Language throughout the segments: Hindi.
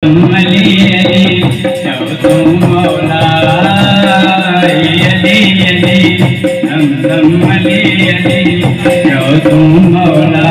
अली अली जाओ तुम मौला अली अली हम अली अली जाओ तुम मौला।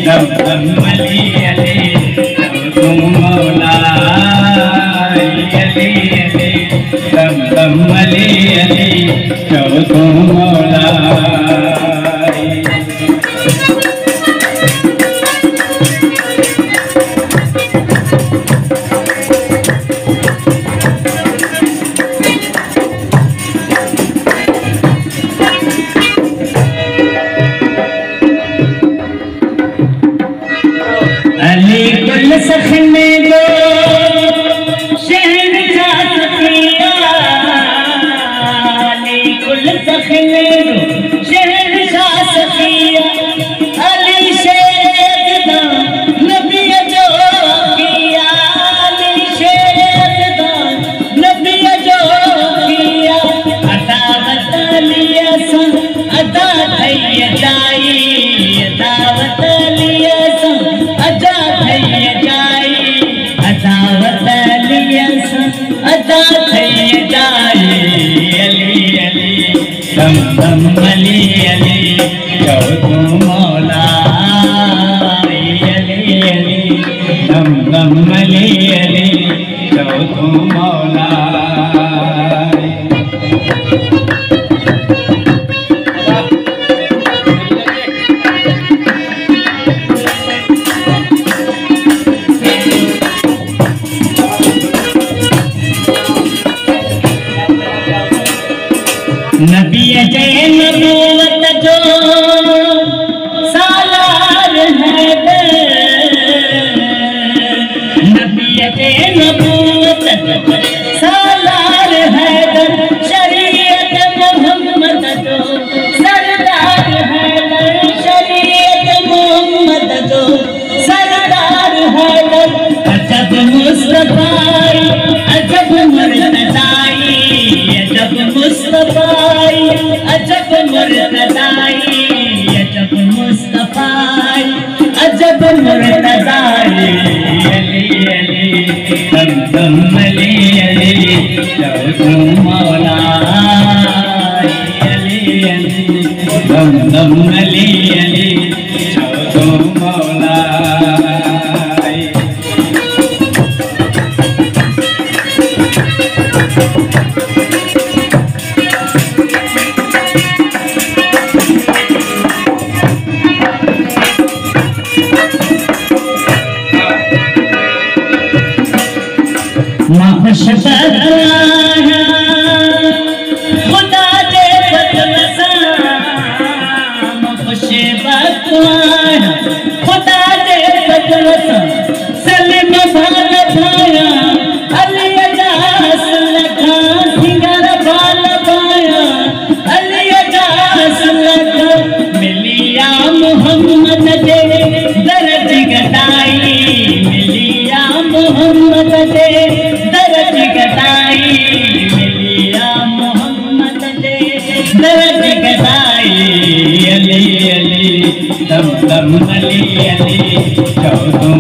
दम दम अली अली तुम मौला अली अली दम दम अली अली तुम मौला। अली कुल सखने दो शहर जा सकिया अली कुल सखने दो शहर जा सकिया अली शेर नबी जो किया अली शेर नबी जो किया अदा बतलिया सन अदा थई जाई अदा बतलिया अदा थई जाए अली अली दम दम अली अली जाओ तुम मौला अली अली दम दम अली अली जाओ तुम मौला। नबी जय नबूवत जो सालार है नबी जय नबूवत सालार है शरीयत मोहम्मद जो सरदार है शरीयत मोहम्मद जो सरदार है अजब मुस्तफाई अजब मुर्तदाई अजब मुस्तफाई अजब मुर्तदाई अजब मुस्तफाई अजब मुर्तदाई अली अली दम दम अली अली जाओ तुम मौला अली अली दम दम अली अली जाओ तुम मौला। खुदा दे खुदा दे सलम भाल भाया अली अजास लखा सिंगर भाल भाया अली अजास लखा मिलिया मोहम्मद दे दर्ज गदाई मिलिया मोहम्मद दे दर्ज गदाई मिलिया मोहम्मद दे दर्ज गदाई अली अली दम दम अली अली जाओ तुम